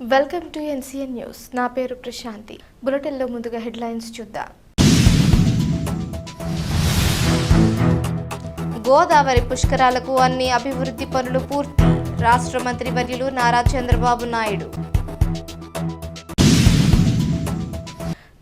Welcome to NCN news. నా పేరు ప్రశాంతి. బులెటిన్లో ముందుగా హెడ్లైన్స్ చూద్దాం. గోదావరి పుష్కరాలకు అన్ని అభివృద్ధి పనులు పూర్తి. రాష్ట్ర మంత్రి వర్యులు నారా చంద్రబాబు నాయుడు.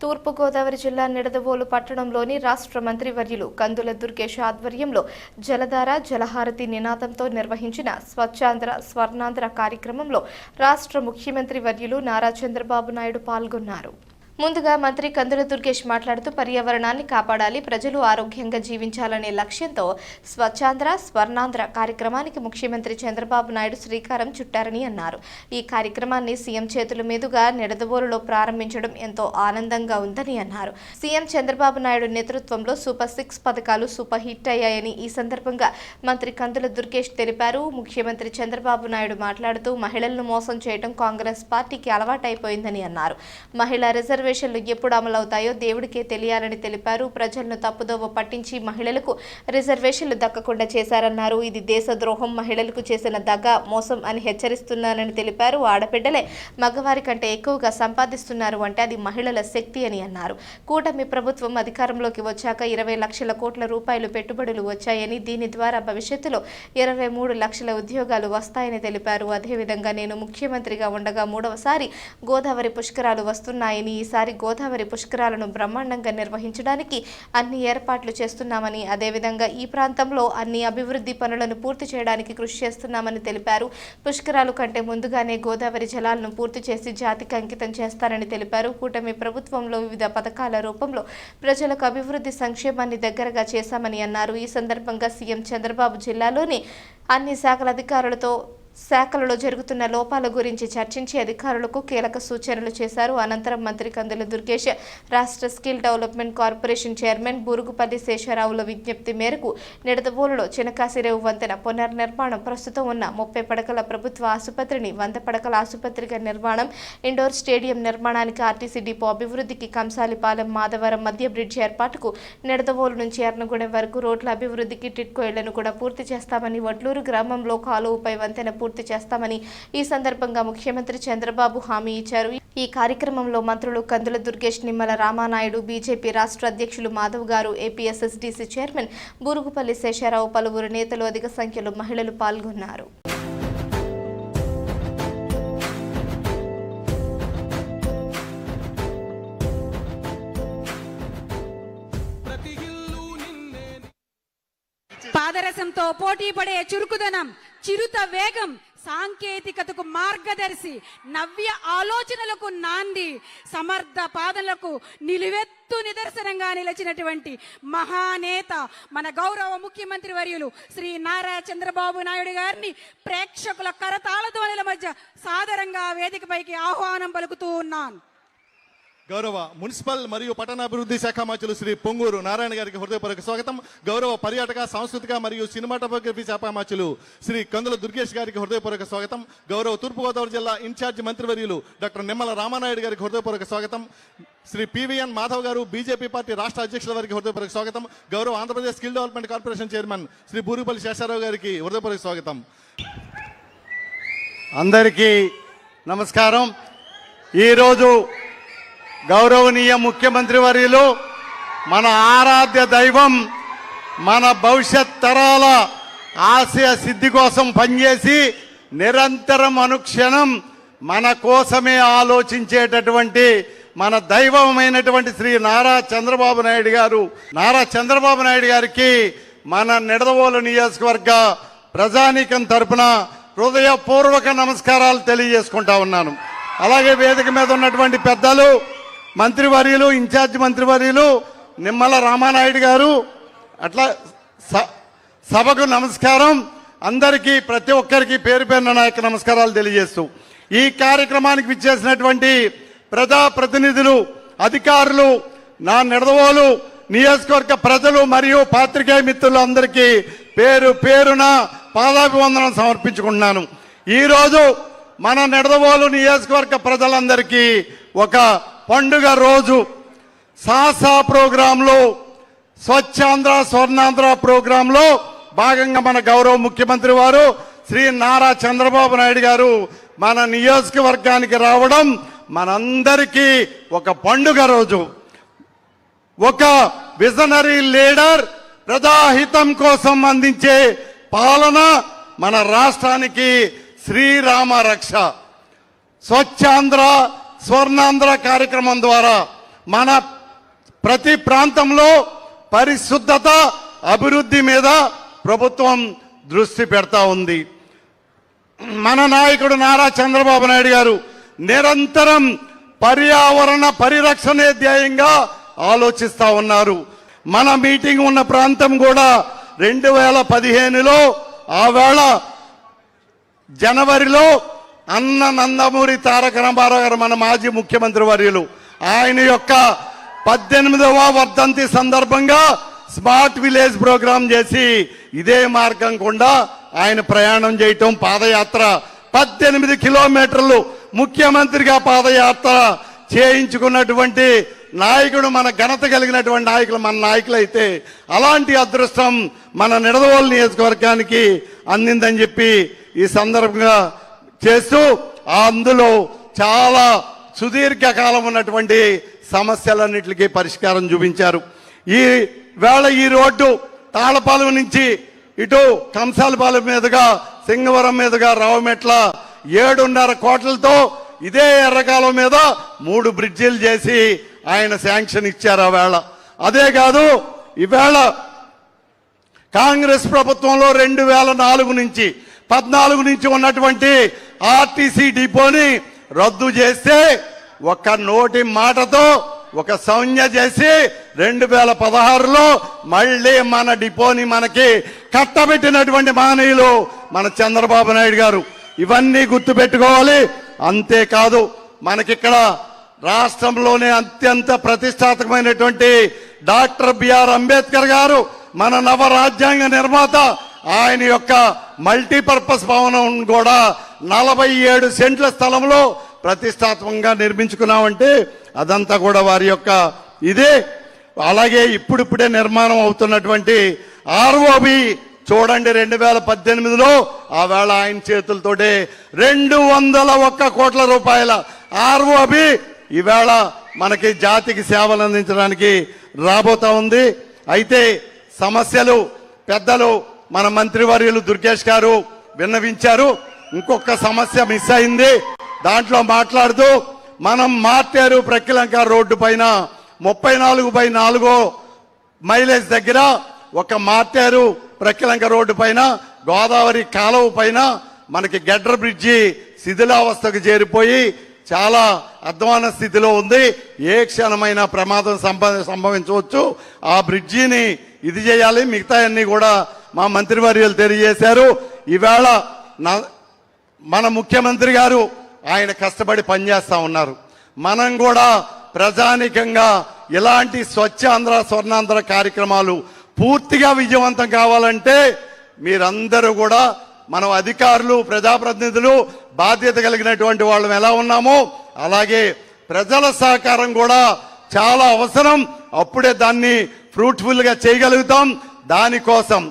తూర్పుగోదావరి జిల్లా నిడదవోలు పట్టణంలోని రాష్ట్ర మంత్రి వర్యులు కందుల దుర్గేష్ ఆధ్వర్యంలో జలధార జలహారతి నినాదంతో నిర్వహించిన స్వచ్ఛాంధ్ర స్వర్ణాంధ్ర కార్యక్రమంలో రాష్ట్ర ముఖ్యమంత్రి వర్యులు నారా చంద్రబాబు నాయుడు పాల్గొన్నారు. ముందుగా మంత్రి కందుల దుర్గేష్ మాట్లాడుతూ పర్యావరణాన్ని కాపాడాలి, ప్రజలు ఆరోగ్యంగా జీవించాలనే లక్ష్యంతో స్వచ్ఛాంధ్ర స్వర్ణాంధ్ర కార్యక్రమానికి ముఖ్యమంత్రి చంద్రబాబు నాయుడు శ్రీకారం చుట్టారని అన్నారు. ఈ కార్యక్రమాన్ని సీఎం చేతుల మీదుగా నిడదవోలులో ప్రారంభించడం ఎంతో ఆనందంగా ఉందని అన్నారు. సీఎం చంద్రబాబు నాయుడు నేతృత్వంలో సూపర్ 6 పథకాలు సూపర్ హిట్ అయ్యాయని ఈ సందర్భంగా మంత్రి కందుల దుర్గేష్ తెలిపారు. ముఖ్యమంత్రి చంద్రబాబు నాయుడు మాట్లాడుతూ మహిళలను మోసం చేయడం కాంగ్రెస్ పార్టీకి అలవాటైపోయిందని అన్నారు. మహిళా రిజర్వేషన్లు ఎప్పుడు అమలవుతాయో దేవుడికే తెలియాలని తెలిపారు. ప్రజలను తప్పుదోవ పట్టించి మహిళలకు రిజర్వేషన్లు దక్కకుండా చేశారన్నారు. ఇది దేశద్రోహం, మహిళలకు చేసిన దగా మోసం అని హెచ్చరిస్తున్నానని తెలిపారు. ఆడబిడ్డలే మగవారి కంటే ఎక్కువగా సంపాదిస్తున్నారు అంటే అది మహిళల శక్తి అని అన్నారు. కూటమి ప్రభుత్వం అధికారంలోకి వచ్చాక 20 లక్షల కోట్ల రూపాయలు పెట్టుబడులు వచ్చాయని, దీని ద్వారా భవిష్యత్తులో 23 లక్షల ఉద్యోగాలు వస్తాయని తెలిపారు. అదేవిధంగా నేను ముఖ్యమంత్రిగా ఉండగా 3వసారి గోదావరి పుష్కరాలు వస్తున్నాయని, ఈసారి గోదావరి పుష్కరాలను బ్రహ్మాండంగా నిర్వహించడానికి అన్ని ఏర్పాట్లు చేస్తున్నామని, అదేవిధంగా ఈ ప్రాంతంలో అన్ని అభివృద్ధి పనులను పూర్తి చేయడానికి కృషి చేస్తున్నామని తెలిపారు. పుష్కరాలు కంటే ముందుగానే గోదావరి జలాలను పూర్తి చేసి జాతికి అంకితం చేస్తారని తెలిపారు. కూటమి ప్రభుత్వంలో వివిధ పథకాల రూపంలో ప్రజలకు అభివృద్ధి సంక్షేమాన్ని దగ్గరగా చేశామని అన్నారు. ఈ సందర్భంగా సీఎం చంద్రబాబు జిల్లాలోని అన్ని శాఖల అధికారులతో శాఖలలో జరుగుతున్న లోపాల గురించి చర్చించి అధికారులకు కీలక సూచనలు చేశారు. అనంతరం మంత్రి కందుల దుర్గేష్ రాష్ట్ర skill development corporation chairman Burugupalli శేషారావుల విజ్ఞప్తి మేరకు నిడదవోలులో చినకాశిరేవు వంతెన పునర్నిర్మాణం, ప్రస్తుతం ఉన్న 30 పడకల ప్రభుత్వ ఆసుపత్రిని 100 పడకల ఆసుపత్రిగా నిర్మాణం, ఇండోర్ స్టేడియం నిర్మాణానికి, ఆర్టీసీ డిపో అభివృద్ధికి, కంసాలిపాలెం మాధవరం మధ్య బ్రిడ్జ్ ఏర్పాటుకు, నిడదవోలు నుంచి ఎర్నగూడెం వరకు రోడ్ల అభివృద్ధికి, టిట్కో ఇళ్లను కూడా పూర్తి చేస్తామని, వడ్లూరు గ్రామంలో కాలువపై వంతెన పూర్తి చేస్తామని ఈ సందర్భంగా ముఖ్యమంత్రి చంద్రబాబు హామీ ఇచ్చారు. ఈ కార్యక్రమంలో మంత్రులు కందుల దుర్గేష్, నిమ్మల రామానాయుడు, బీజేపీ రాష్ట్ర అధ్యక్షులు మాధవ్ గారు, ఏపీఎస్ఎస్డీసీ చైర్మన్ బూరుగుపల్లి శేషారావు, పలువురు నేతలు, అధిక సంఖ్యలో మహిళలు పాల్గొన్నారు. పాదరసంతో పోటీ పడే చురుకుదనం, చిరుత వేగం, సాంకేతికతకు మార్గదర్శి, నవ్య ఆలోచనలకు నాంది, సమర్థ పాదనలకు నిలువెత్తు నిదర్శనంగా నిలిచినటువంటి మహానేత మన గౌరవ ముఖ్యమంత్రి వర్యులు శ్రీ నారా చంద్రబాబు నాయుడు గారిని ప్రేక్షకుల కరతాళ ధ్వనుల మధ్య సాదరంగా వేదికపైకి ఆహ్వానం పలుకుతూ ఉన్నాను. గౌరవ మున్సిపల్ మరియు పట్టణాభివృద్ధి శాఖ మంత్రులు శ్రీ పొంగూరు నారాయణ గారికి హృదయపూర్వక స్వాగతం. గౌరవ పర్యాటక, సాంస్కృతిక మరియు సినిమాటోగ్రఫీ శాఖ మంత్రులు శ్రీ కందుల దుర్గేష్ గారికి హృదయపూర్వక స్వాగతం. గౌరవ తూర్పుగోదావరి జిల్లా ఇన్ఛార్జి మంత్రివర్యులు డాక్టర్ నిమ్మల రామానాయుడు గారికి హృదయపూర్వక స్వాగతం. శ్రీ పివిఎన్ మాధవ్ గారు, బీజేపీ పార్టీ రాష్ట్ర అధ్యక్షుల వారికి హృదయపూర్వక స్వాగతం. గౌరవ Andhra Pradesh skill development corporation chairman Shri Burugupalli Sesharao గారికి హృదయపూర్వక స్వాగతం. అందరికీ నమస్కారం. ఈరోజు గౌరవనీయ ముఖ్యమంత్రి వర్యులు, మన ఆరాధ్య దైవం, మన భవిష్యత్ తరాల ఆశయ సిద్ధి కోసం పనిచేసి నిరంతరం అనుక్షణం మన కోసమే ఆలోచించేటటువంటి మన దైవమైనటువంటి శ్రీ నారా చంద్రబాబు నాయుడు గారికి మన నిడదవోలు నియోజకవర్గ ప్రజానీకం తరపున హృదయపూర్వక నమస్కారాలు తెలియజేసుకుంటా ఉన్నాను. అలాగే వేదిక మీద ఉన్నటువంటి పెద్దలు, మంత్రివర్యులు, ఇన్ఛార్జ్ మంత్రివర్యులు నిమ్మల రామానాయుడు గారు, అట్లా సభకు నమస్కారం. అందరికీ, ప్రతి ఒక్కరికి పేరు పేరున నా యొక్క నమస్కారాలు తెలియజేస్తూ ఈ కార్యక్రమానికి విచ్చేసినటువంటి ప్రజాప్రతినిధులు, అధికారులు, నా నిడదవోలు నియోజకవర్గ ప్రజలు మరియు పాత్రికేయ మిత్రులు అందరికీ పేరు పేరున పాదాభివందనం సమర్పించుకుంటున్నాను. ఈరోజు మన నిడదవోలు నియోజకవర్గ ప్రజలందరికీ ఒక పండుగ రోజు. సాసా ప్రోగ్రాంలో, స్వచ్ఛాంధ్ర స్వర్ణాంధ్ర ప్రోగ్రాంలో భాగంగా మన గౌరవ ముఖ్యమంత్రి వారు శ్రీ నారా చంద్రబాబు నాయుడు గారు మన నియోజకవర్గానికి రావడం మనందరికీ ఒక పండుగ రోజు. ఒక విజనరీ లీడర్ ప్రజాహితం కోసం అందించే పాలన మన రాష్ట్రానికి శ్రీరామ రక్ష. స్వచ్ఛాంధ్ర స్వర్ణాంధ్ర కార్యక్రమం ద్వారా మన ప్రతి ప్రాంతంలో పరిశుద్ధత అభివృద్ధి మీద ప్రభుత్వం దృష్టి పెడతా ఉంది. మన నాయకుడు నారా చంద్రబాబు నాయుడు గారు నిరంతరం పర్యావరణ పరిరక్షణే ధ్యేయంగా ఆలోచిస్తా ఉన్నారు. మన మీటింగ్ ఉన్న ప్రాంతం కూడా 2015లో ఆవేళ జనవరిలో అన్న నందమూరి తారక రామారావు గారు మన మాజీ ముఖ్యమంత్రి వర్యులు ఆయన యొక్క 18వ వర్ధంతి సందర్భంగా స్మార్ట్ విలేజ్ ప్రోగ్రాం చేసి ఇదే మార్గం గుండా ఆయన ప్రయాణం చేయటం, పాదయాత్ర 18 కిలోమీటర్లు ముఖ్యమంత్రిగా పాదయాత్ర చేయించుకున్నటువంటి నాయకుడు, మన ఘనత కలిగినటువంటి నాయకులు మన నాయకులైతే అలాంటి అదృష్టం మన నిడదవోలు నియోజకవర్గానికి అందిందని చెప్పి ఈ సందర్భంగా చేస్తూ అందులో చాలా సుదీర్ఘకాలం ఉన్నటువంటి సమస్యలన్నిటికీ పరిష్కారం చూపించారు. ఈ వేళ ఈ రోడ్డు తాళపాలెం నుంచి ఇటు కంసాలపాలెం మీదుగా సింగవరం మీదుగా రావమెట్ల 7.5 కోట్లతో ఇదే ఎర్రకాలం మీద 3 బ్రిడ్జిలు చేసి ఆయన శాంక్షన్ ఇచ్చారు. ఆ వేళ అదే కాదు, ఈవేళ కాంగ్రెస్ ప్రభుత్వంలో 2004 నుంచి 14 నుంచి ఉన్నటువంటి ఆర్టీసీ డిపోని రద్దు చేస్తే ఒక నోటి మాటతో ఒక సౌజ్ఞ చేసి 2016లో మళ్ళీ మన డిపోని మనకి కట్టబెట్టినటువంటి మహనీయులు మన చంద్రబాబు నాయుడు గారు. ఇవన్నీ గుర్తుపెట్టుకోవాలి. అంతేకాదు, మనకిక్కడ రాష్ట్రంలోనే అత్యంత ప్రతిష్టాత్మకమైనటువంటి డాక్టర్ బిఆర్ అంబేద్కర్ గారు మన నవ రాజ్యాంగ నిర్మాత, ఆయన యొక్క మల్టీపర్పస్ భవనం కూడా 47 సెంట్ల స్థలంలో ప్రతిష్టాత్మకంగా నిర్మించుకున్నామంటే అదంతా కూడా వారి యొక్క ఇదే. అలాగే ఇప్పుడిప్పుడే నిర్మాణం అవుతున్నటువంటి ఆర్ఓబి చూడండి, 2018లో ఆ వేళ ఆయన చేతులతోటే 201 కోట్ల రూపాయల ఆర్ఓబి ఈవేళ మనకి జాతికి సేవలు అందించడానికి రాబోతా ఉంది. అయితే సమస్యలు పెద్దలు మన మంత్రివర్యులు దుర్గేష్ గారు విన్నవించారు. ఇంకొక సమస్య మిస్ అయింది. దాంట్లో మాట్లాడుతూ మనం మార్టేరు ప్రక్కిలంక రోడ్డు పైన 34/4 మైలేజ్ దగ్గర ఒక మార్టేరు ప్రక్కిలంక రోడ్డు పైన గోదావరి కాలువ పైన మనకి గెడ్ర బ్రిడ్జి శిథిలావస్థకు చేరిపోయి చాలా అధ్వాన స్థితిలో ఉంది. ఏ క్షణమైన ప్రమాదం సంభవించవచ్చు. ఆ బ్రిడ్జిని ఇది చేయాలి. మిగతా అన్ని కూడా మా మంత్రివర్యులు తెలియజేశారు. ఈవేళ మన ముఖ్యమంత్రి గారు ఆయన కష్టపడి పనిచేస్తా ఉన్నారు. మనం కూడా ప్రజానికంగా ఇలాంటి స్వచ్ఛాంధ్ర స్వర్ణాంధ్ర కార్యక్రమాలు పూర్తిగా విజయవంతం కావాలంటే మీరందరూ కూడా, మనం అధికారులు ప్రజాప్రతినిధులు బాధ్యత కలిగినటువంటి వాళ్ళం ఎలా ఉన్నామో అలాగే ప్రజల సహకారం కూడా చాలా అవసరం. అప్పుడే దాన్ని ఫ్రూట్ఫుల్ గా చేయగలుగుతాం. దానికోసం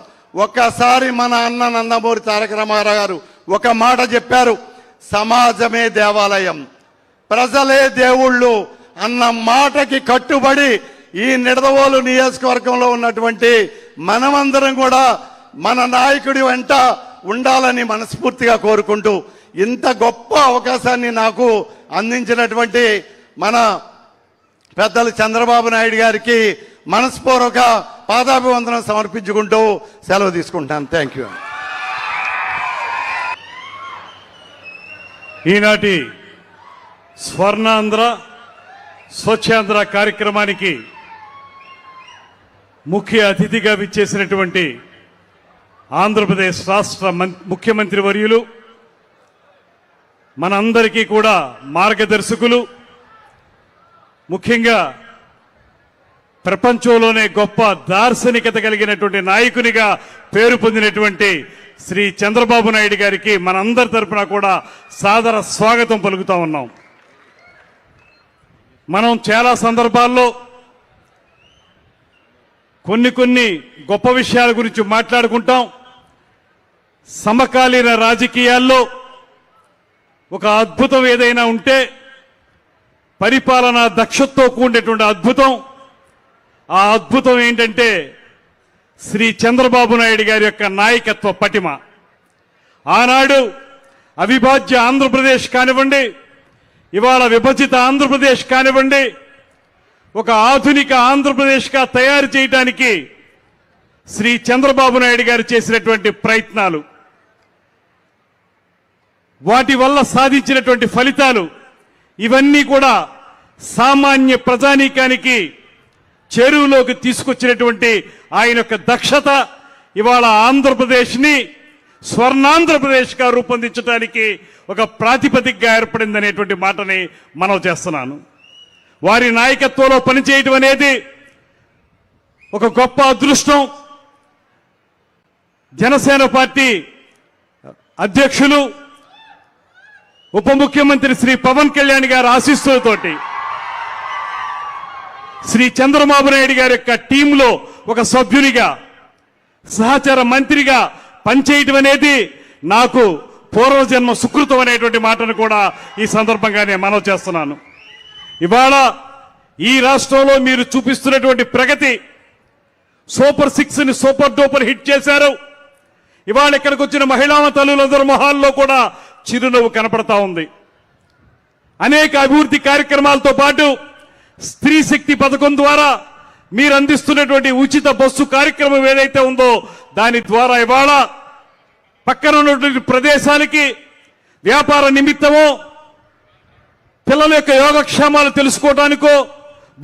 ఒక్కసారి మన అన్న నందమూరి తారక రామారావు గారు ఒక మాట చెప్పారు, సమాజమే దేవాలయం, ప్రజలే దేవుళ్ళు అన్న మాటకి కట్టుబడి ఈ నిడదవోలు నియోజకవర్గంలో ఉన్నటువంటి మనమందరం కూడా మన నాయకుడి వెంట ఉండాలని మనస్ఫూర్తిగా కోరుకుంటూ, ఇంత గొప్ప అవకాశాన్ని నాకు అందించినటువంటి మన పెద్దలు చంద్రబాబు నాయుడు గారికి మనస్పూర్వక పాదాభివందనం సమర్పించుకుంటూ సెలవు తీసుకుంటాను. Thank you. ఈనాటి స్వర్ణాంధ్ర స్వచ్ఛాంధ్ర కార్యక్రమానికి ముఖ్య అతిథిగా విచ్చేసినటువంటి ఆంధ్రప్రదేశ్ రాష్ట్ర ముఖ్యమంత్రి వర్యులు, మనందరికీ కూడా మార్గదర్శకులు, ముఖ్యంగా ప్రపంచంలోనే గొప్ప దార్శనికత కలిగినటువంటి నాయకునిగా పేరు పొందినటువంటి శ్రీ చంద్రబాబు నాయుడు గారికి మనందరి తరపున కూడా సాదర స్వాగతం పలుకుతా ఉన్నాం. మనం చాలా సందర్భాల్లో కొన్ని గొప్ప విషయాల గురించి మాట్లాడుకుంటాం. సమకాలీన రాజకీయాల్లో ఒక అద్భుతం ఏదైనా ఉంటే పరిపాలనా దక్షతతో కూడినటువంటి అద్భుతం, ఆ అద్భుతం ఏంటంటే శ్రీ చంద్రబాబు నాయుడు గారి యొక్క నాయకత్వ పటిమ. ఆనాడు అవిభాజ్య ఆంధ్రప్రదేశ్ కానివ్వండి, ఇవాళ విభజిత ఆంధ్రప్రదేశ్ కానివ్వండి, ఒక ఆధునిక ఆంధ్రప్రదేశ్గా తయారు చేయడానికి శ్రీ చంద్రబాబు నాయుడు గారు చేసినటువంటి ప్రయత్నాలు, వాటి వల్ల సాధించినటువంటి ఫలితాలు, ఇవన్నీ కూడా సామాన్య ప్రజానీకానికి చెరువులోకి తీసుకొచ్చినటువంటి ఆయన యొక్క దక్షత ఇవాళ ఆంధ్రప్రదేశ్ని స్వర్ణాంధ్రప్రదేశ్గా రూపొందించడానికి ఒక ప్రాతిపదికగా ఏర్పడిందనేటువంటి మాటని మనం చేస్తున్నాను. వారి నాయకత్వంలో పనిచేయటం అనేది ఒక గొప్ప అదృష్టం. జనసేన పార్టీ అధ్యక్షులు ఉప ముఖ్యమంత్రి శ్రీ పవన్ కళ్యాణ్ గారి ఆశీస్సులతోటి శ్రీ చంద్రబాబు నాయుడు గారి యొక్క టీంలో ఒక సభ్యునిగా, సహచర మంత్రిగా పనిచేయటం అనేది నాకు పూర్వజన్మ సుకృతం అనేటువంటి మాటను కూడా ఈ సందర్భంగా నేను మనవి చేస్తున్నాను. ఇవాళ ఈ రాష్ట్రంలో మీరు చూపిస్తున్నటువంటి ప్రగతి, సూపర్ 6 ని సూపర్ డూపర్ హిట్ చేశారు. ఇవాళ ఇక్కడికి వచ్చిన మహిళా తల్లులందరి మొహాల్లో కూడా చిరునవ్వు కనపడతా ఉంది. అనేక అభివృద్ధి కార్యక్రమాలతో పాటు స్త్రీ శక్తి పథకం ద్వారా మీరు అందిస్తున్నటువంటి ఉచిత బస్సు కార్యక్రమం ఏదైతే ఉందో దాని ద్వారా ఇవాళ పక్కన ఉన్నటువంటి ప్రదేశానికి వ్యాపార నిమిత్తమో, పిల్లల యొక్క యోగక్షేమాలు తెలుసుకోవడానికో,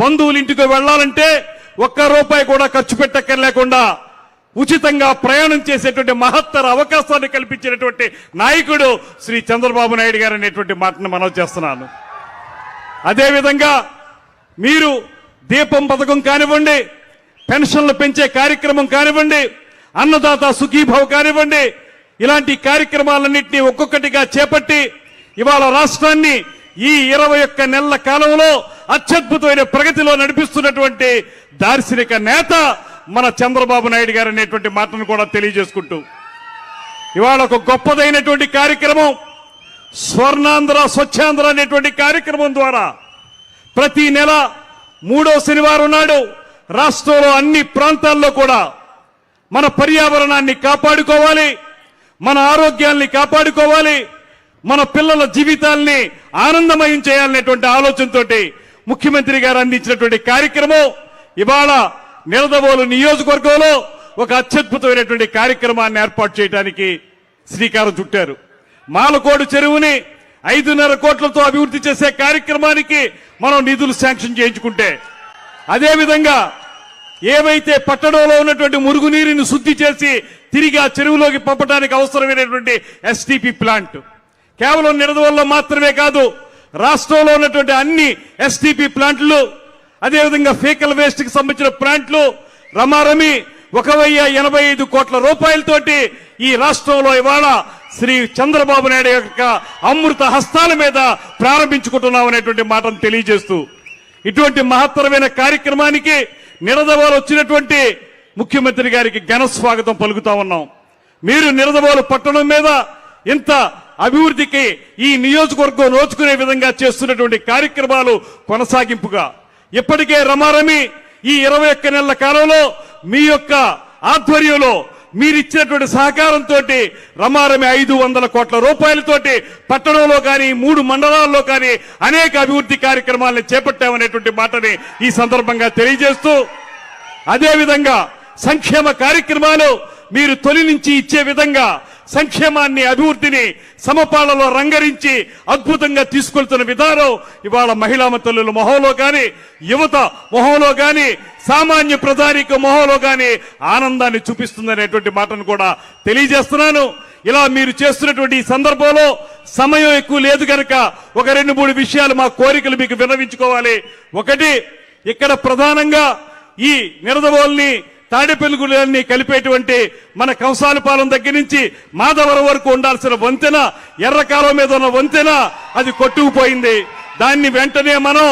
బంధువుల ఇంటికి వెళ్లాలంటే ₹1 కూడా ఖర్చు పెట్టక్కర్లేకుండా ఉచితంగా ప్రయాణం చేసేటువంటి మహత్తర అవకాశాన్ని కల్పించినటువంటి నాయకుడు శ్రీ చంద్రబాబు నాయుడు గారు అనేటువంటి మాటను మనం చేస్తున్నాను. అదేవిధంగా మీరు దీపం పథకం కానివ్వండి, పెన్షన్లు పెంచే కార్యక్రమం కానివ్వండి, అన్నదాత సుఖీభావ్ కానివ్వండి, ఇలాంటి కార్యక్రమాలన్నింటినీ ఒక్కొక్కటిగా చేపట్టి ఇవాళ రాష్ట్రాన్ని ఈ 21 నెలల కాలంలో అత్యద్భుతమైన ప్రగతిలో నడిపిస్తున్నటువంటి దార్శనిక నేత మన చంద్రబాబు నాయుడు గారు అనేటువంటి మాటను కూడా తెలియజేసుకుంటూ ఇవాళ ఒక గొప్పదైనటువంటి కార్యక్రమం స్వర్ణాంధ్ర స్వచ్ఛాంధ్ర అనేటువంటి కార్యక్రమం ద్వారా ప్రతి నెల 3వ శనివారం నాడు రాష్ట్రంలో అన్ని ప్రాంతాల్లో కూడా మన పర్యావరణాన్ని కాపాడుకోవాలి, మన ఆరోగ్యాన్ని కాపాడుకోవాలి, మన పిల్లల జీవితాల్ని ఆనందమయం చేయాలనేటువంటి ఆలోచనతో ముఖ్యమంత్రి గారు అందించినటువంటి కార్యక్రమం ఇవాళ నిడదవోలు నియోజకవర్గంలో ఒక అత్యద్భుతమైనటువంటి కార్యక్రమాన్ని ఏర్పాటు చేయడానికి శ్రీకారం చుట్టారు. మాలకోడు చెరువుని 5.5 కోట్లతో అభివృద్ధి చేసే కార్యక్రమానికి మనం నిధులు శాంక్షన్ చేయించుకుంటే, అదేవిధంగా ఏవైతే పట్టణంలో ఉన్నటువంటి మురుగునీరుని శుద్ధి చేసి తిరిగి ఆ చెరువులోకి పంపడానికి అవసరమైనటువంటి ఎస్టీపీ ప్లాంట్ కేవలం నిడదవోలులో మాత్రమే కాదు, రాష్ట్రంలో ఉన్నటువంటి అన్ని ఎస్టీపీ ప్లాంట్లు, అదేవిధంగా ఫేకల్ వేస్ట్ కి సంబంధించిన ప్లాంట్లు రమారమి 1,085 కోట్ల రూపాయలతోటి ఈ రాష్ట్రంలో ఇవాళ శ్రీ చంద్రబాబు నాయుడు యొక్క అమృత హస్తాల మీద ప్రారంభించుకుంటున్నాం అనేటువంటి మాటను తెలియజేస్తూ ఇటువంటి మహత్తరమైన కార్యక్రమానికి నిడదవోలు వచ్చినటువంటి ముఖ్యమంత్రి గారికి ఘన స్వాగతం పలుకుతా ఉన్నాం. మీరు నిడదవోలు పట్టణం మీద ఇంత అభివృద్ధికి ఈ నియోజకవర్గం నోచుకునే విధంగా చేస్తున్నటువంటి కార్యక్రమాలు కొనసాగింపుగా ఇప్పటికే రమారమి ఈ 21 నెలల కాలంలో మీ యొక్క ఆధ్వర్యంలో మీరిచ్చినటువంటి సహకారంతో రమారమి 500 కోట్ల రూపాయలతోటి పట్టణంలో కానీ 3 మండలాల్లో కానీ అనేక అభివృద్ధి కార్యక్రమాలను చేపట్టామనేటువంటి మాటని ఈ సందర్భంగా తెలియజేస్తూ, అదేవిధంగా సంక్షేమ కార్యక్రమాలు మీరు తొలి నుంచి ఇచ్చే విధంగా సంక్షేమాన్ని అభివృద్ధిని సమపాలలో రంగరించి అద్భుతంగా తీసుకెళ్తున్న విధానం ఇవాళ మహిళా తల్లుల మొహంలో కానీ, యువత మొహంలో కానీ, సామాన్య ప్రజానిక మొహంలో కానీ ఆనందాన్ని చూపిస్తుందనేటువంటి మాటను కూడా తెలియజేస్తున్నాను. ఇలా మీరు చేస్తున్నటువంటి ఈ సందర్భంలో సమయం ఎక్కువ లేదు కనుక ఒక 2-3 విషయాలు మా కోరికలు మీకు విన్నవించుకోవాలి. ఒకటి, ఇక్కడ ప్రధానంగా ఈ నిడదవోలుని తాడేపల్లిగూడెల్ని కలిపేటువంటి మన కంసాలపాలెం దగ్గర నుంచి మాధవరం వరకు ఉండాల్సిన వంతెన, ఎర్రకాలం మీద ఉన్న వంతెన అది కొట్టుకుపోయింది. దాన్ని వెంటనే మనం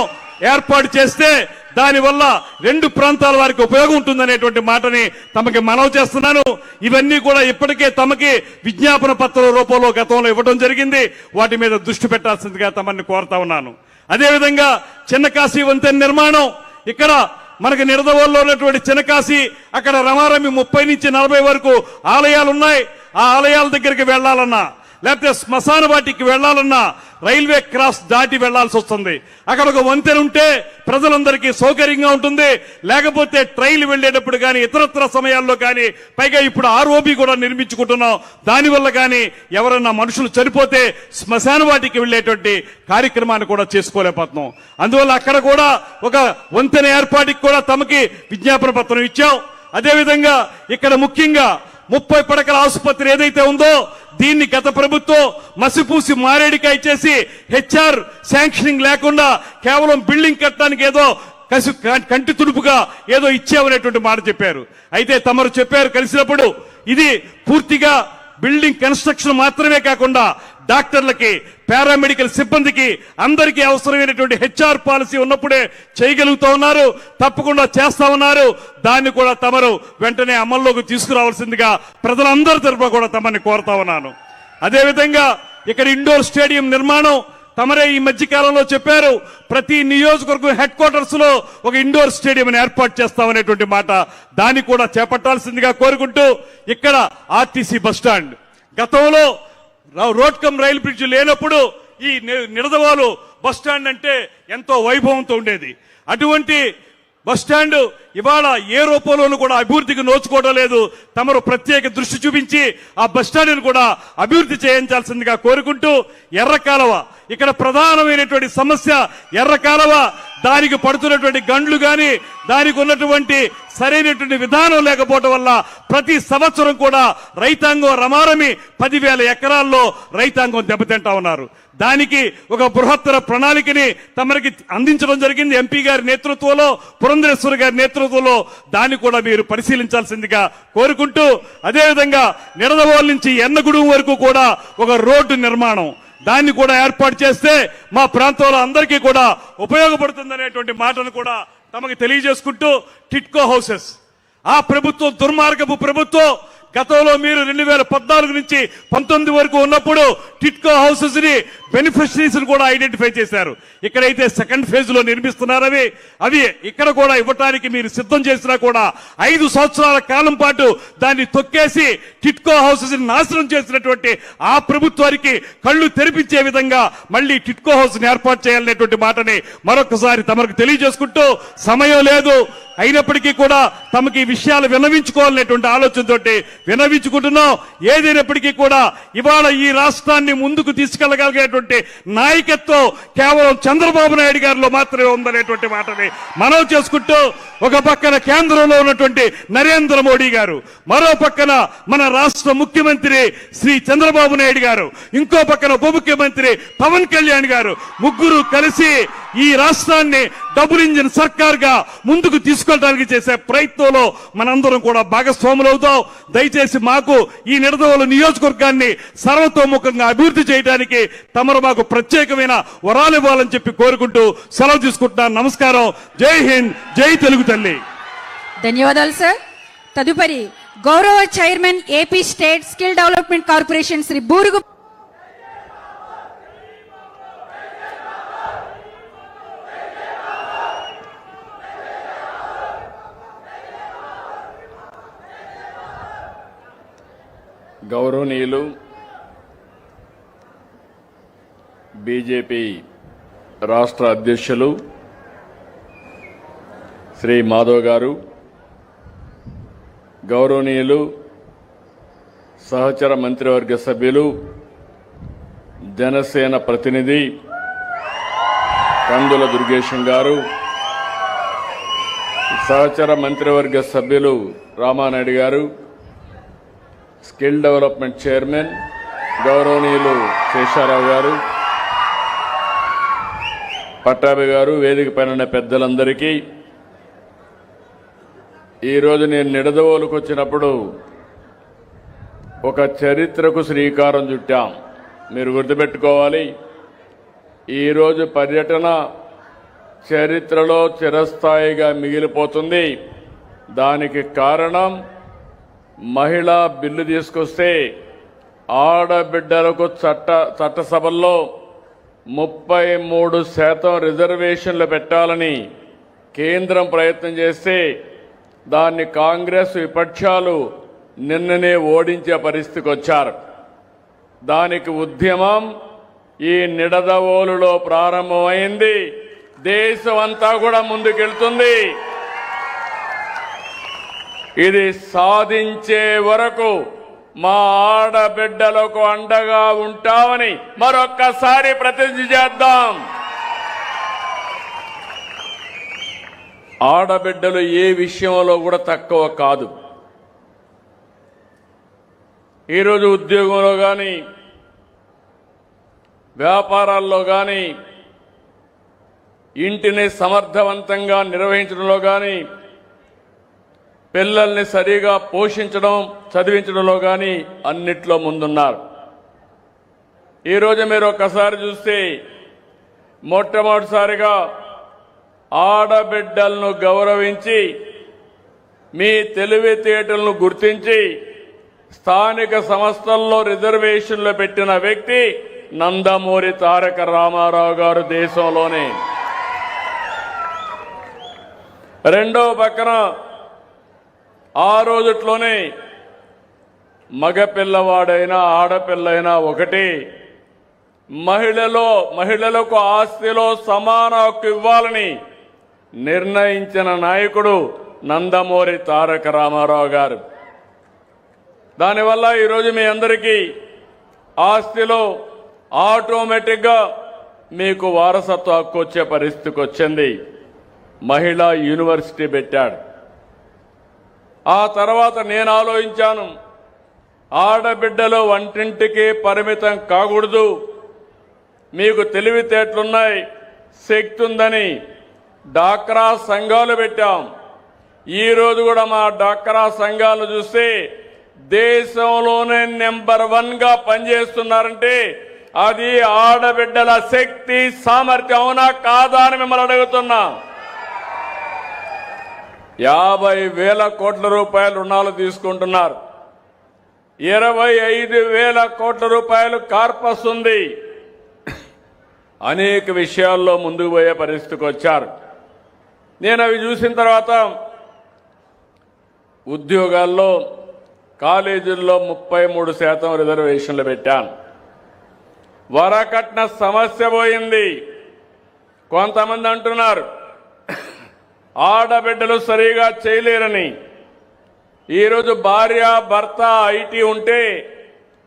ఏర్పాటు చేస్తే దానివల్ల రెండు ప్రాంతాల వారికి ఉపయోగం ఉంటుందనేటువంటి మాటని తమకి మనవి చేస్తున్నాను. ఇవన్నీ కూడా ఇప్పటికే తమకి విజ్ఞాపన పత్రం రూపంలో గతంలో ఇవ్వడం జరిగింది. వాటి మీద దృష్టి పెట్టాల్సిందిగా తమని కోరుతా ఉన్నాను. అదేవిధంగా చిన్న కాశీ వంతెన నిర్మాణం, ఇక్కడ మనకి నిడదవోలులో ఉన్నటువంటి చిన్నకాశీ, అక్కడ రమారమి 30 నుంచి 40 వరకు ఆలయాలు ఉన్నాయి. ఆ ఆలయాల దగ్గరికి వెళ్లాలన్నా లేకపోతే శ్మశాన వాటికి వెళ్లాలన్నా రైల్వే క్రాస్ దాటి వెళ్లాల్సి వస్తుంది. అక్కడ ఒక వంతెన ఉంటే ప్రజలందరికీ సౌకర్యంగా ఉంటుంది. లేకపోతే ట్రైన్ వెళ్లేటప్పుడు కానీ ఇతరత్ర సమయాల్లో కానీ, పైగా ఇప్పుడు ROB కూడా నిర్మించుకుంటున్నాం, దానివల్ల కానీ ఎవరన్నా మనుషులు చనిపోతే శ్మశాన వాటికి వెళ్లేటువంటి కార్యక్రమాన్ని కూడా చేసుకోలేకపోతున్నాం. అందువల్ల అక్కడ కూడా ఒక వంతెన ఏర్పాటుకి కూడా తమకి విజ్ఞాపన పత్రం ఇచ్చాం. అదేవిధంగా ఇక్కడ ముఖ్యంగా 30 పడకల ఆసుపత్రి ఏదైతే ఉందో దీన్ని గత ప్రభుత్వం మసిపూసి మారేడికాయ చేసి HR శాంక్షనింగ్ లేకుండా కేవలం బిల్డింగ్ కట్టడానికి ఏదో కంటి తుడుపుగా ఏదో ఇచ్చామనేటువంటి మాట చెప్పారు. అయితే తమరు చెప్పారు కలిసినప్పుడు ఇది పూర్తిగా బిల్డింగ్ కన్స్ట్రక్షన్ మాత్రమే కాకుండా డాక్టర్లకి, పారామెడికల్ సిబ్బందికి అందరికీ అవసరమైనటువంటి HR పాలసీ ఉన్నప్పుడే చేయగలుగుతా ఉన్నారు. తప్పకుండా చేస్తా ఉన్నారు. దాన్ని కూడా తమరు వెంటనే అమల్లోకి తీసుకురావాల్సిందిగా ప్రజలందరి తరఫున కూడా తమని కోరుతా ఉన్నాను. అదేవిధంగా ఇక్కడ ఇండోర్ స్టేడియం నిర్మాణం తమరే ఈ మధ్య కాలంలో చెప్పారు. ప్రతి నియోజకవర్గం హెడ్ క్వార్టర్స్ లో ఒక ఇండోర్ స్టేడియం ఏర్పాటు చేస్తామనేటువంటి మాట, దాన్ని కూడా చేపట్టాల్సిందిగా కోరుకుంటూ ఇక్కడ RTC బస్టాండ్ గతంలో రోడ్ కమ్ రైలు బ్రిడ్జ్ లేనప్పుడు ఈ నిడదవోలు బస్టాండ్ అంటే ఎంతో వైభవంతో ఉండేది. అటువంటి బస్టాండ్ ఇవాళ ఏ రూపంలోనూ కూడా అభివృద్ధికి నోచుకోవడం లేదు. తమరు ప్రత్యేక దృష్టి చూపించి ఆ బస్టాండ్ను కూడా అభివృద్ధి చేయించాల్సిందిగా కోరుకుంటూ ఎర్రకాలవ, ఇక్కడ ప్రధానమైనటువంటి సమస్య ఎర్రకాలవ, దానికి పడుతున్నటువంటి గండ్లు గాని దానికి ఉన్నటువంటి సరైనటువంటి విధానం లేకపోవడం వల్ల ప్రతి సంవత్సరం కూడా రైతాంగం రమారమి 10,000 ఎకరాల్లో రైతాంగం దెబ్బతింటా ఉన్నారు. దానికి ఒక బృహత్తర ప్రణాళికని తమరికి అందించడం జరిగింది MP గారి నేతృత్వంలో, పురంధరేశ్వరి గారి నేతృత్వంలో. దాన్ని కూడా మీరు పరిశీలించాల్సిందిగా కోరుకుంటూ, అదేవిధంగా నిడదవోలు నుంచి ఎన్నగూడెం వరకు కూడా ఒక రోడ్డు నిర్మాణం, దాన్ని కూడా ఏర్పాటు చేస్తే మా ప్రాంతంలో అందరికీ కూడా ఉపయోగపడుతుందనేటువంటి మాటను కూడా తమకు తెలియజేసుకుంటూ, టిట్కో హౌసెస్ ఆ ప్రభుత్వం దుర్మార్గపు ప్రభుత్వం. గతంలో మీరు 2014 నుంచి 19 వరకు ఉన్నప్పుడు టిట్కో హౌసెస్ ని బెనిఫిషరీస్ కూడా ఐడెంటిఫై చేశారు. ఇక్కడైతే సెకండ్ ఫేజ్ లో నిర్మిస్తున్నారు. అవి ఇక్కడ కూడా ఇవ్వటానికి మీరు సిద్ధం చేసినా కూడా 5 సంవత్సరాల కాలం పాటు దాన్ని తొక్కేసి టిట్కో హౌసెస్ ని నాశనం చేసినటువంటి ఆ ప్రభుత్వానికి కళ్ళు తెరిపించే విధంగా మళ్ళీ టిట్కో హౌస్ ని ఏర్పాటు చేయాలనేటువంటి మాటని మరొకసారి తమకు తెలియజేసుకుంటూ, సమయం లేదు అయినప్పటికీ కూడా తమకి ఈ విషయాలు విన్నవించుకోవాలనేటువంటి ఆలోచనతో విన్నవించుకుంటున్నాం. ఏదైనప్పటికీ కూడా ఇవాళ ఈ రాష్ట్రాన్ని ముందుకు తీసుకెళ్లగలిగేటువంటి నాయకత్వం కేవలం చంద్రబాబు నాయుడు గారిలో మాత్రమే ఉందనేటువంటి మాటని మనవి చేసుకుంటూ, ఒక పక్కన కేంద్రంలో ఉన్నటువంటి నరేంద్ర మోడీ గారు, మరో పక్కన మన రాష్ట్ర ముఖ్యమంత్రి శ్రీ చంద్రబాబు నాయుడు గారు, ఇంకో పక్కన ఉప ముఖ్యమంత్రి పవన్ కళ్యాణ్ గారు, ముగ్గురు కలిసి ఈ రాష్ట్రాన్ని డబుల్ ఇంజిన్ సర్కార్ గా ముందుకు తీసుకెళ్ళడానికి చేసే ప్రయత్నంలో మనందరం కూడా భాగస్వాములవుతాం. దయచేసి మాకు ఈ నిడదవోలు నియోజకవర్గాన్ని సర్వతోముఖంగా అభివృద్ధి చేయడానికి తమరు మాకు ప్రత్యేకమైన వరాలు ఇవ్వాలని చెప్పి కోరుకుంటూ సెలవు తీసుకుంటున్నాను. నమస్కారం. జై హింద్, జై తెలుగు తల్లి. ధన్యవాదాలు సార్. తదుపరి గౌరవ chairman AP state skill development corporation Shri Burugu గౌరవనీయులు బీజేపీ రాష్ట్ర అధ్యక్షులు శ్రీ మాధవ్ గారు, గౌరవనీయులు సహచర మంత్రివర్గ సభ్యులు, జనసేన ప్రతినిధి కందుల దుర్గేశం గారు, సహచర మంత్రివర్గ సభ్యులు రామానాయుడు గారు, స్కిల్ డెవలప్మెంట్ చైర్మన్ గౌరవనీయులు శేషారావు గారు, పట్టాభి గారు, వేదిక పైన పెద్దలందరికీ, ఈరోజు నేను నిడదవోలుకు వచ్చినప్పుడు ఒక చరిత్రకు శ్రీకారం చుట్టాం. మీరు గుర్తుపెట్టుకోవాలి, ఈరోజు పర్యటన చరిత్రలో చిరస్థాయిగా మిగిలిపోతుంది. దానికి కారణం మహిళా బిల్లు తీసుకొస్తే ఆడబిడ్డలకు చట్టసభల్లో 33% రిజర్వేషన్లు పెట్టాలని కేంద్రం ప్రయత్నం చేస్తే దాన్ని కాంగ్రెస్ విపక్షాలు నిన్ననే ఓడించే పరిస్థితికి వచ్చారు. దానికి ఉద్యమం ఈ నిడదవోలులో ప్రారంభమైంది. దేశమంతా కూడా ముందుకెళ్తుంది. ఇది సాధించే వరకు మా ఆడబిడ్డలకు అండగా ఉంటామని మరొక్కసారి ప్రతిజ్ఞ చేద్దాం. ఆడబిడ్డలు ఏ విషయంలో కూడా తక్కువ కాదు. ఈరోజు ఉద్యోగంలో కానీ వ్యాపారాల్లో కానీ ఇంటిని సమర్థవంతంగా నిర్వహించడంలో కానీ పిల్లల్ని సరిగా పోషించడం చదివించడంలో కానీ అన్నిట్లో ముందున్నారు. ఈరోజు మీరు ఒక్కసారి చూస్తే మొట్టమొదటిసారిగా ఆడబిడ్డలను గౌరవించి మీ తెలివితేటలను గుర్తించి స్థానిక సంస్థల్లో రిజర్వేషన్లు పెట్టిన వ్యక్తి నందమూరి తారక రామారావు గారు దేశంలోనే. రెండో పక్కన ఆ రోజుట్లోనే మగపిల్లవాడైనా ఆడపిల్లైనా ఒకటి, మహిళలకు ఆస్తిలో సమాన హక్కు ఇవ్వాలని నిర్ణయించిన నాయకుడు నందమూరి తారక రామారావు గారు. దానివల్ల ఈరోజు మీ అందరికీ ఆస్తిలో ఆటోమేటిక్గా మీకు వారసత్వ హక్కు వచ్చే పరిస్థితికి వచ్చింది. మహిళా యూనివర్సిటీ పెట్టాడు. ఆ తర్వాత నేను ఆలోచించాను, ఆడబిడ్డలు వంటింటికి పరిమితం కాకూడదు, మీకు తెలివితేటలున్నాయి, శక్తి ఉందని డాక్రా సంఘాలు పెట్టాం. ఈరోజు కూడా మా డాక్రా సంఘాలు చూస్తే దేశంలోనే నెంబర్ 1గా పనిచేస్తున్నారంటే అది ఆడబిడ్డల శక్తి సామర్థ్యం. అవునా కాదా అని మిమ్మల్ని అడుగుతున్నా. 50,000 కోట్ల రూపాయలు రుణాలు తీసుకుంటున్నారు. 25,000 కోట్ల రూపాయలు కార్పస్ ఉంది. అనేక విషయాల్లో ముందుకు పోయే పరిస్థితికి వచ్చారు. నేను అవి చూసిన తర్వాత ఉద్యోగాల్లో కాలేజీల్లో 33% రిజర్వేషన్లు పెట్టాను. వరకట్న సమస్య పోయింది. కొంతమంది అంటున్నారు ఆడబిడ్డలు సరిగా చేయలేరని. ఈరోజు భార్య భర్త ఐటీ ఉంటే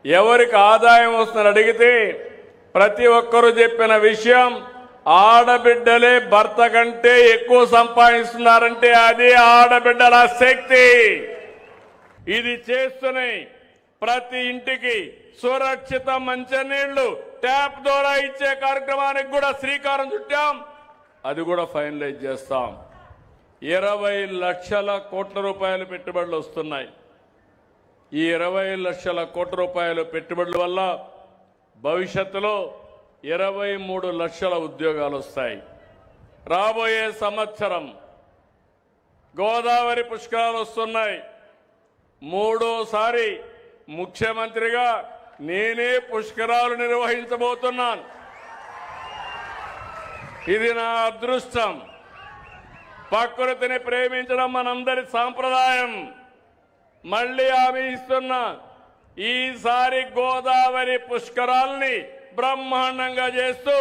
ఎవరికి ఆదాయం వస్తుందని అడిగితే ప్రతి ఒక్కరూ చెప్పిన విషయం ఆడబిడ్డలే భర్త కంటే ఎక్కువ సంపాదిస్తున్నారంటే అది ఆడబిడ్డల శక్తి. ఇది చేస్తూనే ప్రతి ఇంటికి సురక్షిత మంచినీళ్లు ట్యాప్ ద్వారా ఇచ్చే కార్యక్రమానికి కూడా శ్రీకారం చుట్టాం. అది కూడా ఫైనలైజ్ చేస్తాం. 20 లక్షల కోట్ల రూపాయలు పెట్టుబడులు వస్తున్నాయి. ఈ 20 లక్షల కోట్ల రూపాయల పెట్టుబడుల వల్ల భవిష్యత్తులో 23 లక్షల ఉద్యోగాలు వస్తాయి. రాబోయే సంవత్సరం గోదావరి పుష్కరాలు వస్తున్నాయి. 3వసారి ముఖ్యమంత్రిగా నేనే పుష్కరాలు నిర్వహించబోతున్నాను. ఇది నా అదృష్టం. ప్రకృతిని ప్రేమించడం మనందరి సాంప్రదాయం. మళ్ళీ హామీ ఇస్తున్నా, ఈసారి గోదావరి పుష్కరాల్ని బ్రహ్మాండంగా చేస్తూ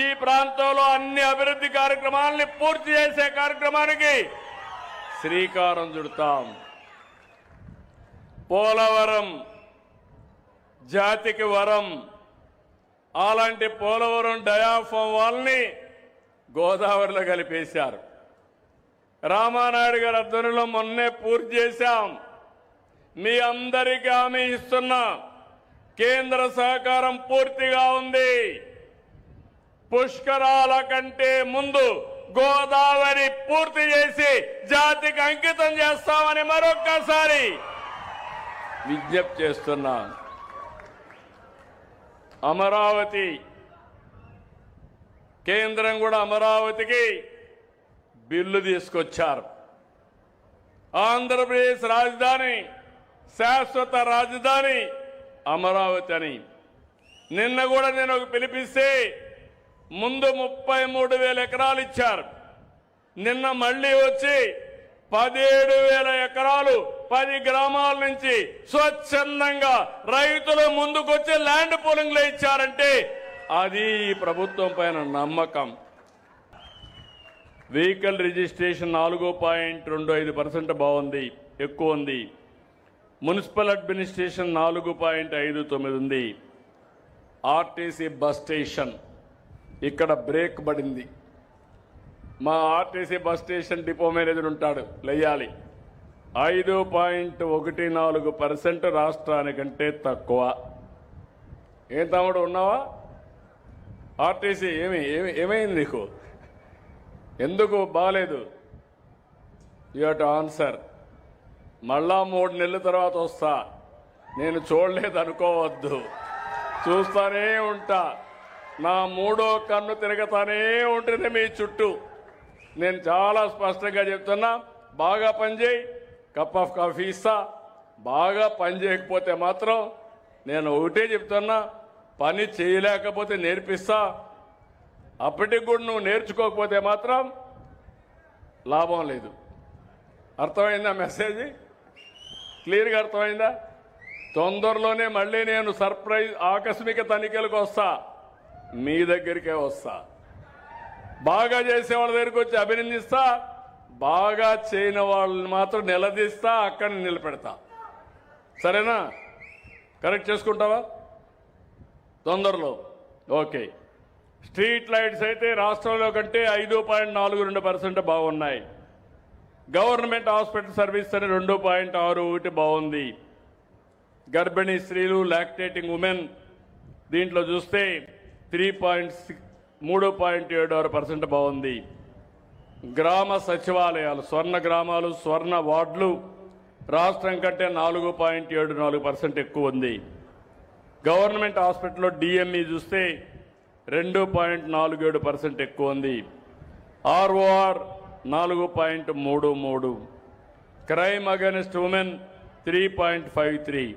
ఈ ప్రాంతంలో అన్ని అభివృద్ధి కార్యక్రమాలని పూర్తి చేసే కార్యక్రమానికి శ్రీకారం చుడతాం. పోలవరం జాతికి వరం. అలాంటి పోలవరం డయాఫామ్ వాళ్ళని గోదావరిలో కలిపేశారు. రామానాయుడు గారి ఆధ్వర్యంలో మొన్నే పూర్తి చేశాం. మీ అందరికీ హామీ ఇస్తున్నా, కేంద్ర సహకారం పూర్తిగా ఉంది. పుష్కరాల కంటే ముందు గోదావరి పూర్తి చేసి జాతికి అంకితం చేస్తామని మరొక్కసారి విజ్ఞప్తి చేస్తున్నా. అమరావతి కేంద్రం కూడా అమరావతికి బిల్లు తీసుకొచ్చారు. ఆంధ్రప్రదేశ్ రాజధాని శాశ్వత రాజధాని అమరావతి అని. నిన్న కూడా నేను ఒక పిలిపిస్తే ముందు 33,000 ఎకరాలు ఇచ్చారు. నిన్న మళ్ళీ వచ్చి 17,000 ఎకరాలు 10 గ్రామాల నుంచి స్వచ్ఛందంగా రైతులు ముందుకొచ్చి ల్యాండ్ పూలింగ్ లో ఇచ్చారంటే అది ఈ ప్రభుత్వం పైన నమ్మకం. వెహికల్ రిజిస్ట్రేషన్ 4.25% బాగుంది, ఎక్కువ ఉంది. మున్సిపల్ అడ్మినిస్ట్రేషన్ 4.59 ఉంది. ఆర్టీసీ బస్ స్టేషన్ ఇక్కడ బ్రేక్ పడింది. మా RTC bus station depot manager ఉంటాడు, లెయ్యాలి. 5.14% రాష్ట్రానికంటే తక్కువ. ఏం తమ్ముడు ఉన్నావా? ఆర్టీసీ ఏమైంది నీకు? ఎందుకు బాగాలేదు? You have to answer. మళ్ళా 3 నెలల తర్వాత వస్తా. నేను చూడలేదు అనుకోవద్దు, చూస్తానే ఉంటా. నా 3వ కన్ను తిరగతానే ఉంటుంది మీ చుట్టూ. నేను చాలా స్పష్టంగా చెప్తున్నా, బాగా పనిచేయి, కప్ ఆఫ్ కాఫీ ఇస్తా. బాగా పని చేయకపోతే మాత్రం నేను ఒకటే చెప్తున్నా, పని చేయలేకపోతే నేర్పిస్తా. అప్పటికి కూడా నువ్వు నేర్చుకోకపోతే మాత్రం లాభం లేదు. అర్థమైందా మెసేజ్? క్లియర్గా అర్థమైందా? తొందరలోనే మళ్ళీ నేను సర్ప్రైజ్ ఆకస్మిక తనిఖీలకు వస్తా, మీ దగ్గరికే వస్తా. బాగా చేసే వాళ్ళ దగ్గరికి వచ్చి అభినందిస్తా, బాగా చేయని వాళ్ళని మాత్రం నిలదీస్తా, అక్కడ నిలబెడతా. సరేనా? కరెక్ట్ చేసుకుంటావా తొందరలో? ఓకే. స్ట్రీట్ లైట్స్ అయితే రాష్ట్రంలో కంటే 5.42% బాగున్నాయి. గవర్నమెంట్ హాస్పిటల్ సర్వీస్ అని 2.61 బాగుంది. గర్భిణీ స్త్రీలు, లాక్టేటింగ్ ఉమెన్ దీంట్లో చూస్తే 3.76% బాగుంది. గ్రామ సచివాలయాలు, స్వర్ణ గ్రామాలు, స్వర్ణ వార్డులు రాష్ట్రం కంటే 4.74% ఎక్కువ ఉంది. గవర్నమెంట్ హాస్పిటల్లో డిఎంఈ చూస్తే 2.47% ఎక్కువ ఉంది. ఆర్ఓఆర్ 4.33. Crime against women 3.53.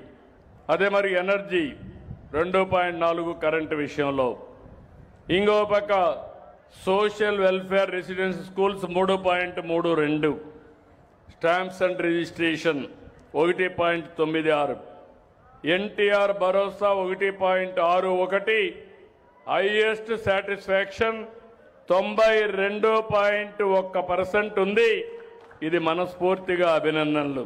అదే మరి ఎనర్జీ 2.4 కరెంటు విషయంలో. ఇంకో పక్క social welfare residence schools 3.32. Stamps and registration 1.96. NTR Bharosa 1.61. Highest satisfaction 92.1% ఉంది. ఇది మనస్ఫూర్తిగా అభినందనలు.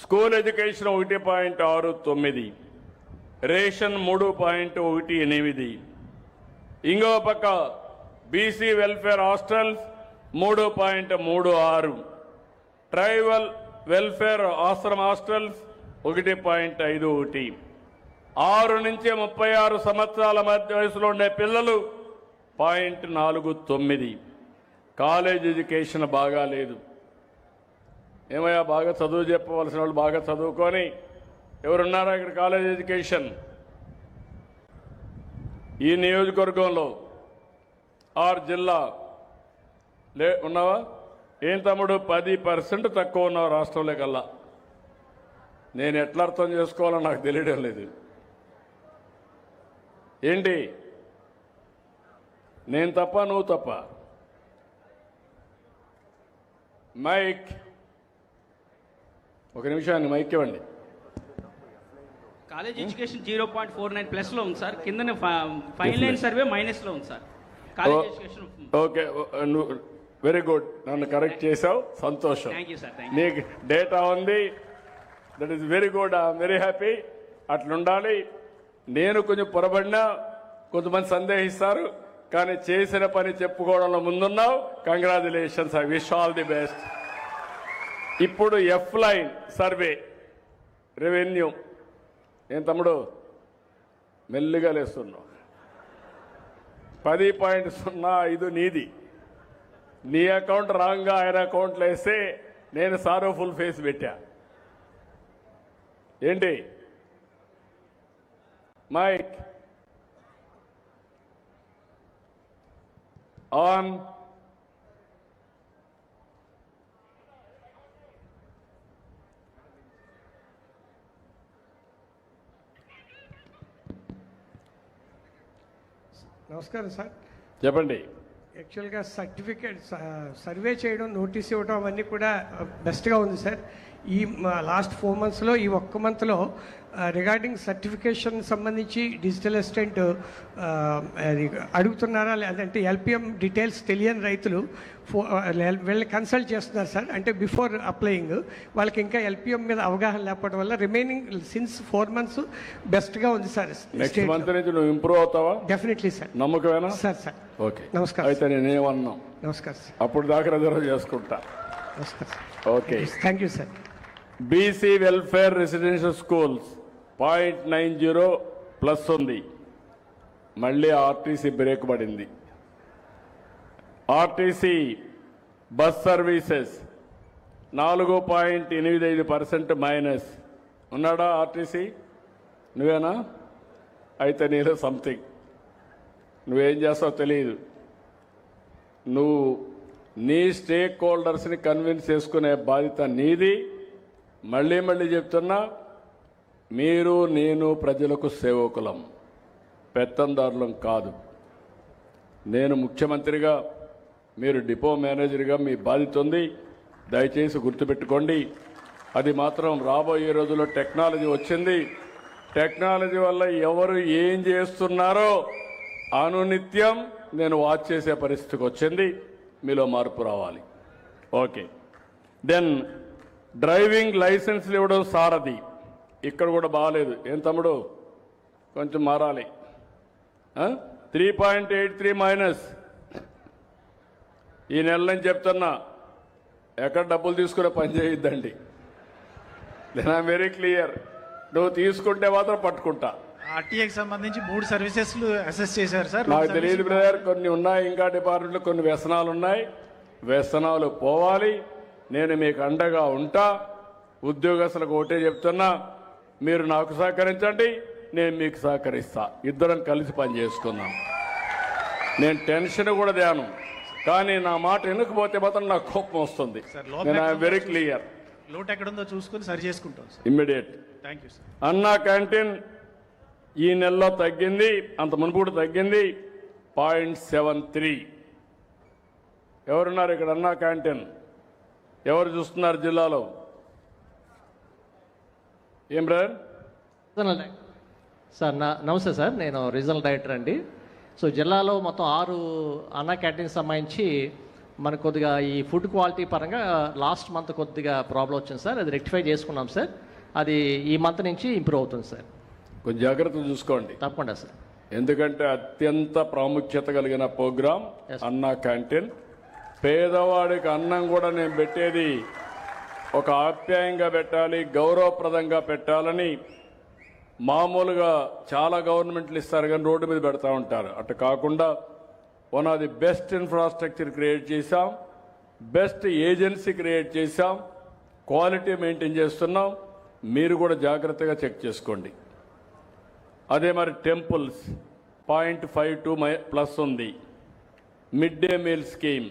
School education 1.69. రేషన్ 3.18. ఇంకో పక్క BC welfare hostels 3.36. Tribal welfare ఆశ్రమ హాస్టల్స్ 1.51. 6 నుంచి 36 సంవత్సరాల మధ్య వయసులో ఉండే పిల్లలు 0.49. కాలేజ్ ఎడ్యుకేషన్ బాగా లేదు. ఏమయ్యా, బాగా చదువు చెప్పవలసిన వాళ్ళు బాగా చదువుకొని ఎవరున్నారా ఇక్కడ? కాలేజ్ ఎడ్యుకేషన్ ఈ నియోజకవర్గంలో ఆర్ జిల్లా ఉన్నావా? ఏం తమ్ముడు 10% తక్కువ ఉన్నావు రాష్ట్రంలో కల్లా. నేను ఎట్లా అర్థం చేసుకోవాలో నాకు తెలియడం లేదు. ఏంటి, నేను తప్ప నువ్వు తప్ప? మైక్ ఒక నిమిషాన్ని మైక్ ఇవ్వండి. కాలేజ్ ఎడ్యుకేషన్ 0.49 ప్లస్ లో ఉంది సార్. కింద ఫైన్ లైన్ సర్వే మైనస్ లో ఉంది sir. College education okay, very good, నన్ను కరెక్ట్ చేసావు, సంతోషం. Thank you sir. నీకు డేటా ఉంది, that is very good, I'm very happy. అట్లుండాలి. నేను కొంచెం పొరబడినా కొంతమంది సందేహిస్తారు, కానీ చేసిన పని చెప్పుకోవడంలో ముందున్నావు. Congratulations, I wish all the best. ఇప్పుడు ఎఫ్ లైన్ సర్వే రెవెన్యూ. ఏం తమ్ముడు మెల్లిగా లేస్తున్నావు? 10.05 నీది. నీ అకౌంట్ రాంగ్గా ఆయన అకౌంట్లో వేస్తే నేను సారో ఫుల్ ఫేస్ పెట్టా. ఏంటి మైక్ ఆన్? నమస్కారం సార్. చెప్పండి. యాక్చువల్గా సర్టిఫికేట్ సర్వే చేయడం, నోటీస్ ఇవ్వడం అవన్నీ కూడా బెస్ట్గా ఉంది సార్. ఈ లాస్ట్ 4 monthsలో ఈ ఒక్క మంత్లో రిగార్డింగ్ సర్టిఫికేషన్ సంబంధించి డిజిటల్ అసిస్టెంట్ అది అడుగుతున్నారా లేదంటే ఎల్పిఎం డీటెయిల్స్ తెలియని రైతులు వీళ్ళని కన్సల్ట్ చేస్తున్నారు సార్. అంటే బిఫోర్ అప్లయింగ్ వాళ్ళకి ఇంకా ఎల్పిఎం మీద అవగాహన లేకపోవడం వల్ల రిమైనింగ్ సిన్స్ 4 months బెస్ట్గా ఉంది సార్. నెక్స్ట్ మంత్ నుంచి నువ్వు ఇంప్రూవ్ అవుతావా? Definitely sir. నమ్మకమేనా? సార్. ఓకే, నమస్కారం. అయితే నేనేమన్నా నమస్కారం సార్. అప్పుడు దాకా రిజర్వ్ చేసుకుంటా. నమస్కారం sir. Okay. Thank you sir. BC welfare residential schools 0.90 plus ఉంది. మళ్ళీ ఆర్టీసీ బ్రేక్ పడింది. RTC bus services 4.85% minus. ఉన్నాడా ఆర్టీసీ? నువ్వేనా? అయితే నీలో సంథింగ్. నువ్వేం చేస్తావో తెలియదు. నువ్వు నీ స్టేక్ హోల్డర్స్ని కన్విన్స్ చేసుకునే బాధ్యత నీది. మళ్ళీ చెప్తున్నా, మీరు నేను ప్రజలకు సేవకులం, పెత్తందారులం కాదు. నేను ముఖ్యమంత్రిగా, మీరు డిపో మేనేజర్గా మీ బాధ్యత ఉంది. దయచేసి గుర్తుపెట్టుకోండి. అది మాత్రం రాబోయే రోజుల్లో టెక్నాలజీ వచ్చింది. టెక్నాలజీ వల్ల ఎవరు ఏం చేస్తున్నారో అనునిత్యం నేను వాచ్ చేసే పరిస్థితికి వచ్చింది. మీలో మార్పు రావాలి. ఓకే. దెన్ డ్రైవింగ్ లైసెన్స్లు ఇవ్వడం సారథి ఇక్కడ కూడా బాగాలేదు. ఏం తమ్ముడు, కొంచెం మారాలి. 3.83 మైనస్. ఈ నెల నుంచి చెప్తున్నా, ఎక్కడ డబ్బులు తీసుకునే పని చేయొద్దండి. Then I'm very clear. నువ్వు తీసుకుంటే మాత్రం పట్టుకుంటా. ఆర్టీఏకి సంబంధించి 3 సర్వీసెస్లు అసెస్ చేశారు సార్. నాకు తెలియదు బ్రదర్, కొన్ని ఉన్నాయి ఇంకా డిపార్ట్మెంట్లో, కొన్ని వ్యసనాలు ఉన్నాయి. వ్యసనాలు పోవాలి. నేను మీకు అండగా ఉంటా. ఉద్యోగస్తులకు ఒకటే చెప్తున్నా, మీరు నాకు సహకరించండి, నేను మీకు సహకరిస్తా. ఇద్దరం కలిసి పని చేసుకుందాం. నేను టెన్షన్ కూడా ధ్యానం, కానీ నా మాట వెనుకపోతే మాత్రం నాకు కోపం వస్తుంది. నేను ఐఎమ్ వెరీ క్లియర్. లోటు ఎక్కడుందో చూసుకుని సరి చేసుకుంటాం sir. Immediate. Thank you sir. అన్నా క్యాంటీన్ ఈ నెలలో తగ్గింది, అంత మునుపు తగ్గింది 0.73. ఎవరున్నారు ఇక్కడ అన్నా క్యాంటీన్? ఎవరు చూస్తున్నారు జిల్లాలో? ఏం బ్రదర్? సార్ నమస్తే సార్, నేను రీజనల్ డైరెక్టర్ అండి. సో జిల్లాలో మొత్తం 6 అన్నా క్యాంటీన్ సంబంధించి మనకు కొద్దిగా ఈ ఫుడ్ క్వాలిటీ పరంగా లాస్ట్ మంత్ కొద్దిగా ప్రాబ్లం వచ్చింది సార్. అది రెక్టిఫై చేసుకున్నాం సార్. అది ఈ మంత్ నుంచి ఇంప్రూవ్ అవుతుంది సార్. కొంచెం జాగ్రత్తలు చూసుకోండి. తప్పకుండా సార్. ఎందుకంటే అత్యంత ప్రాముఖ్యత కలిగిన ప్రోగ్రాం అన్నా క్యాంటీన్. పేదవాడికి అన్నం కూడా నేను పెట్టేది ఒక ఆప్యాయంగా పెట్టాలి, గౌరవప్రదంగా పెట్టాలని. మామూలుగా చాలా గవర్నమెంట్లు ఇస్తారు కానీ రోడ్డు మీద పెడతా ఉంటారు. అటు కాకుండా one of the best infrastructure create చేశాం, బెస్ట్ ఏజెన్సీ క్రియేట్ చేశాం, క్వాలిటీ మెయింటైన్ చేస్తున్నాం. మీరు కూడా జాగ్రత్తగా చెక్ చేసుకోండి. అదే మరి టెంపుల్స్ 0.52 ప్లస్ ఉంది. Mid day meal scheme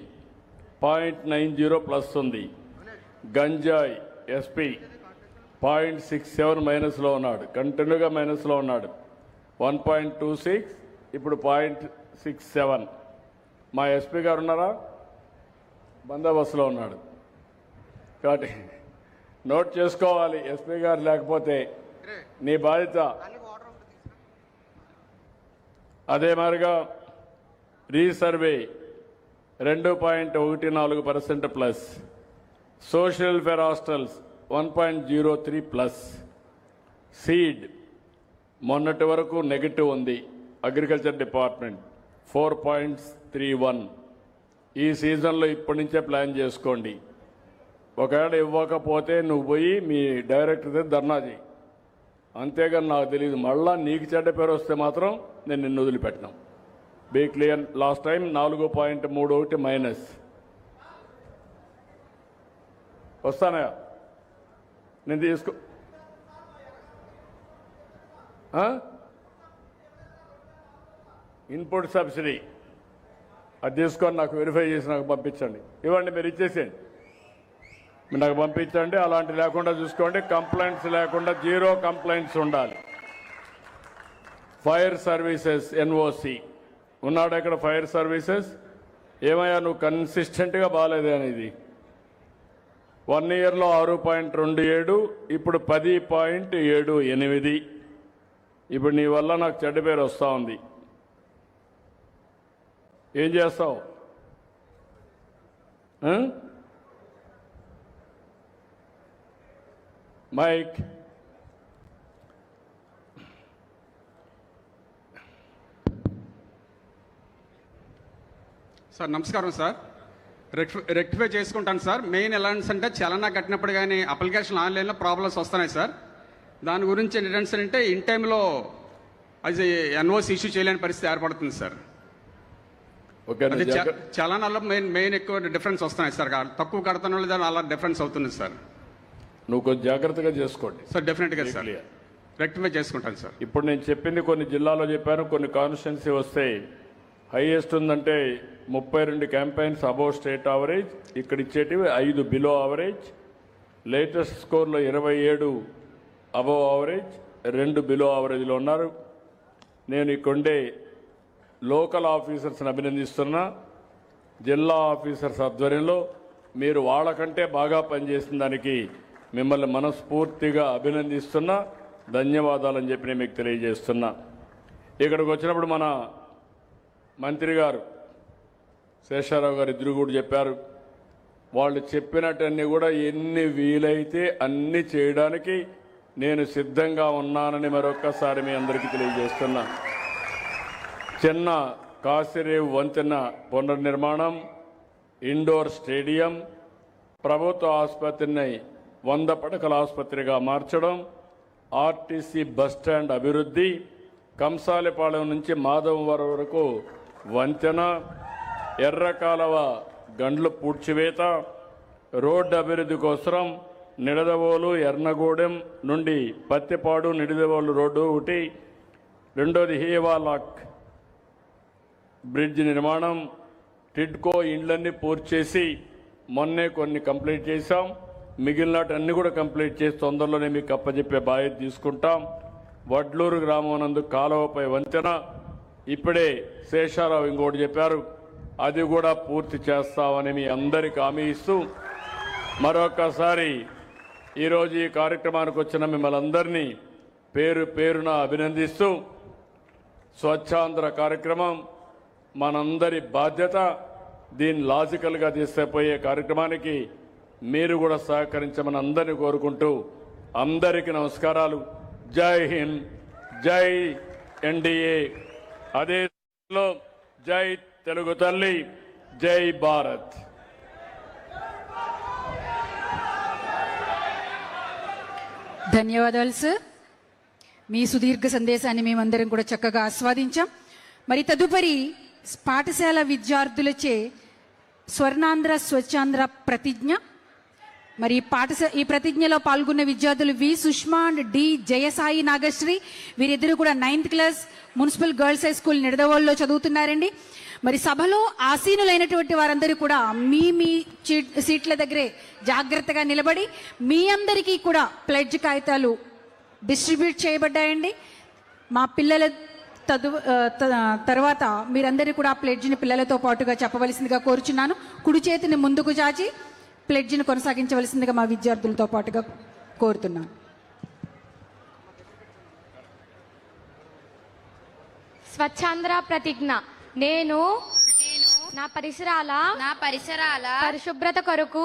0.90 plus ఉంది. గంజాయి ఎస్పీ 0.67 మైనస్లో ఉన్నాడు, కంటిన్యూగా మైనస్లో ఉన్నాడు. 1.26 ఇప్పుడు 0.67. మా ఎస్పీ గారు ఉన్నారా? బందోబస్తులో ఉన్నాడు. కాబట్టి నోట్ చేసుకోవాలి. ఎస్పీ గారు లేకపోతే నీ బాధ్యత. అదే మాదిరిగా resurvey 2.14% plus. Social welfare hostels 1.03 plus. Seed మొన్నటి వరకు నెగటివ్ ఉంది. Agriculture department 4.31. ఈ సీజన్లో ఇప్పటి నుంచే ప్లాన్ చేసుకోండి. ఒకవేళ ఇవ్వకపోతే నువ్వు పోయి మీ డైరెక్టర్ దగ్గర ధర్నా చేయి. అంతేగాని నాకు తెలియదు, మళ్ళా నీకు చెడ్డ పేరు వస్తే మాత్రం నేను నిన్ను వదిలిపెట్టినాం. Be clear. Last time 4.31 minus. వస్తానా? నేను తీసుకో. ఇన్పుట్ సబ్సిడీ అది తీసుకొని నాకు వెరిఫై చేసి నాకు పంపించండి. ఇవ్వండి, మీరు ఇచ్చేసేయండి, మీరు నాకు పంపించండి. అలాంటి లేకుండా చూసుకోండి. కంప్లైంట్స్ లేకుండా 0 కంప్లైంట్స్ ఉండాలి. ఫైర్ సర్వీసెస్ ఎన్ఓసి ఉన్నాడు ఇక్కడ ఫైర్ సర్వీసెస్. ఏమయ్యా నువ్వు కన్సిస్టెంట్గా బాగాలేదు అనేది. 1 ఇయర్లో 6.27, ఇప్పుడు 10.78. ఇప్పుడు నీ వల్ల నాకు చెడ్డ పేరు వస్తూ ఉంది. ఏం చేస్తావు? మైక్ సార్ నమస్కారం సార్. రెక్టిఫై చేసుకుంటాను సార్. మెయిన్ ఎలాంటి అంటే చలనా కట్టినప్పుడు కానీ అప్లికేషన్ ఆన్లైన్లో ప్రాబ్లమ్స్ వస్తున్నాయి సార్. దాని గురించి ఏంటంటే అంటే ఇన్ టైంలో అది ఎన్ఓసి ఇష్యూ చేయలేని పరిస్థితి ఏర్పడుతుంది సార్. ఓకే. అది చలనాల్లో మెయిన్ ఎక్కువ డిఫరెన్స్ వస్తున్నాయి సార్. తక్కువ కడుతున్న వాళ్ళు దాని అలా డిఫరెన్స్ అవుతుంది సార్. నువ్వు కొంచెం జాగ్రత్తగా చేసుకోండి సార్. డెఫినెట్గా సార్ రెక్టిఫై చేసుకుంటాను సార్. ఇప్పుడు నేను చెప్పింది కొన్ని జిల్లాలో చెప్పాను, కొన్ని కాన్స్టిట్యున్సీ వస్తే హైయెస్ట్ ఉందంటే 32 క్యాంపెయిన్స్ అబౌవ్ స్టేట్ యావరేజ్, ఇక్కడ ఇచ్చేటివి 5 బిలో యావరేజ్. లేటెస్ట్ స్కోర్లో 27 అబౌవ్ యావరేజ్, 2 బిలో యావరేజ్లో ఉన్నారు. నేను ఇక్కడే లోకల్ ఆఫీసర్స్ని అభినందిస్తున్నా. జిల్లా ఆఫీసర్స్ ఆధ్వర్యంలో మీరు వాళ్ళకంటే బాగా పనిచేసిన దానికి మిమ్మల్ని మనస్ఫూర్తిగా అభినందిస్తున్నా, ధన్యవాదాలని చెప్పి నేను మీకు తెలియజేస్తున్నా. ఇక్కడికి వచ్చినప్పుడు మన మంత్రి గారు శేషారావు గారు ఇద్దరు కూడా చెప్పారు. వాళ్ళు చెప్పినట్టన్నీ కూడా ఎన్ని వీలైతే అన్ని చేయడానికి నేను సిద్ధంగా ఉన్నానని మరొక్కసారి మీ అందరికీ తెలియజేస్తున్నా. చిన్న కాసిరేవు వంతెన పునర్నిర్మాణం, ఇండోర్ స్టేడియం, ప్రభుత్వ ఆసుపత్రిని 100 పడకల ఆసుపత్రిగా మార్చడం, ఆర్టీసీ బస్టాండ్ అభివృద్ధి, కంసాలిపాలెం నుంచి మాధవవరం వరకు వంతెన, ఎర్రకాలవ గండ్లు పూడ్చివేత, రోడ్డు అభివృద్ధి కోసం నిడదవోలు ఎర్నగూడెం నుండి పత్తిపాడు నిడదవోలు రోడ్డు ఒకటి, రెండోది హీవాలాక్ బ్రిడ్జ్ నిర్మాణం, టిడ్కో ఇండ్లన్నీ పూర్తి చేసి మొన్నే కొన్ని కంప్లీట్ చేశాం. మిగిలినటన్నీ కూడా కంప్లీట్ చేసి తొందరలోనే మీకు అప్పచెప్పే బాధ్యత తీసుకుంటాం. వడ్లూరు గ్రామం నందు కాలువపై వంతెన ఇప్పుడే శేషారావు ఇంకోటి చెప్పారు, అది కూడా పూర్తి చేస్తామని మీ అందరికీ హామీ ఇస్తూ మరొకసారి ఈరోజు ఈ కార్యక్రమానికి వచ్చిన మిమ్మల్ని అందరినీ పేరు పేరున అభినందిస్తూ, స్వచ్ఛాంధ్ర కార్యక్రమం మనందరి బాధ్యత. దీన్ని లాజికల్గా తీసుకుపోయే కార్యక్రమానికి మీరు కూడా సహకరించమని అందరినీ కోరుకుంటూ అందరికీ నమస్కారాలు. జై హింద్, జై ఎన్డీఏ, అదే జై తెలుగు తల్లి, జై భారత్. ధన్యవాదాలు సార్. మీ సుదీర్ఘ సందేశాన్ని మేమందరం కూడా చక్కగా ఆస్వాదించాం. మరి తదుపరి పాఠశాల విద్యార్థులచే స్వర్ణాంధ్ర స్వచ్ఛాంధ్ర ప్రతిజ్ఞ. మరి ఈ ప్రతిజ్ఞలో పాల్గొన్న విద్యార్థులు V Sushma and D Jayasai Nagasri, వీరిద్దరూ కూడా 9th class municipal girls high school నిడదవోలులో చదువుతున్నారండి. మరి సభలో ఆసీనులైనటువంటి వారందరూ కూడా మీ సీట్ల దగ్గరే జాగ్రత్తగా నిలబడి మీ అందరికీ కూడా ప్లెడ్జ్ కాగితాలు డిస్ట్రిబ్యూట్ చేయబడ్డాయండి. మా పిల్లల తర్వాత మీరందరూ కూడా ఆ ప్లెడ్జ్ని పిల్లలతో పాటుగా చెప్పవలసిందిగా కోరుచున్నాను. కుడి చేతిని ముందుకు చాచి ప్లెడ్జ్ని కొనసాగించవలసిందిగా మా విద్యార్థులతో పాటుగా కోరుతున్నాను. స్వచ్ఛాంధ్ర ప్రతిజ్ఞ. నేను నా పరిసరాల పరిశుభ్రత కొరకు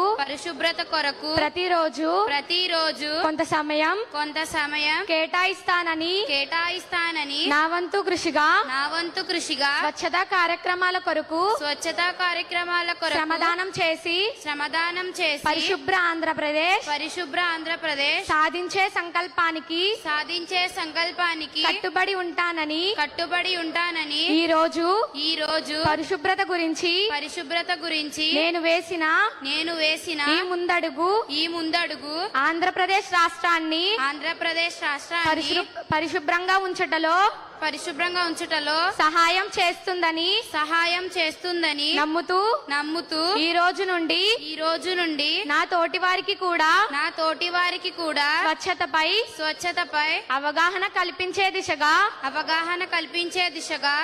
ప్రతిరోజు కొంత సమయం కేటాయిస్తానని నా వంతు కృషిగా స్వచ్ఛతా కార్యక్రమాల కొరకు శ్రమదానం చేసి పరిశుభ్ర ఆంధ్రప్రదేశ్ సాధించే సంకల్పానికి కట్టుబడి ఉంటానని ఈ రోజు పరిశుభ్రత గురించి నేను వేసిన ఈ ముందడుగు ఆంధ్రప్రదేశ్ రాష్ట్రాన్ని పరిశుభ్రంగా ఉంచటలో పరిశుభ్రంగా ఉంచుటలో సహాయం చేస్తుందని నమ్ముతూ ఈ రోజు నుండి నా తోటి వారికి కూడా స్వచ్ఛతపై అవగాహన కల్పించే దిశగా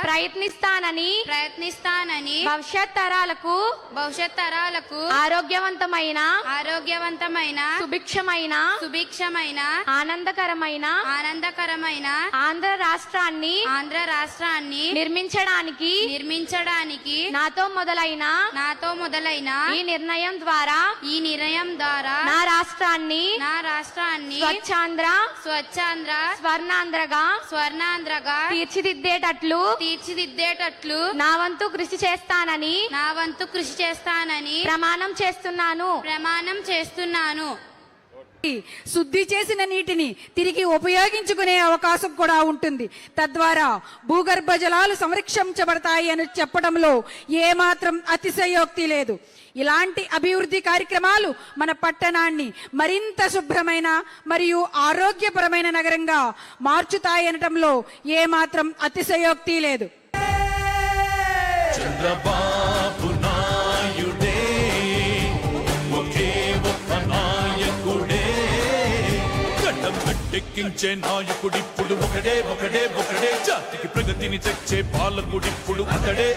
ప్రయత్నిస్తానని భవిష్యత్ తరాలకు ఆరోగ్యవంతమైన సుభిక్షమైన ఆనందకరమైన ఆంధ్ర రాష్ట్రాన్ని నిర్మించడానికి నాతో మొదలైన ఈ నిర్ణయం ద్వారా నా రాష్ట్రాన్ని స్వచ్ఛాంధ్ర స్వర్ణాంధ్రగా తీర్చిదిద్దేటట్లు నా వంతు కృషి చేస్తానని ప్రమాణం చేస్తున్నాను. శుద్ధి చేసిన నీటిని తిరిగి ఉపయోగించుకునే అవకాశం కూడా ఉంటుంది. తద్వారా భూగర్భ జలాలు సంరక్షించబడతాయి అని చెప్పడంలో ఏమాత్రం అతిశయోక్తి లేదు. ఇలాంటి అభివృద్ధి కార్యక్రమాలు మన పట్టణాన్ని మరింత శుభ్రమైన మరియు ఆరోగ్యపరమైన నగరంగా మార్చుతాయనటంలో ఏమాత్రం అతిశయోక్తి లేదు. చంద్రబాబు నాయుడే ఒకే ఒక్క నాయకుడే, గడ్డం గట్టెక్కించే నాయకుడిప్పుడు ఒకడే, జాతికి ప్రగతిని తెచ్చే పాలకుడిప్పుడు అతడే.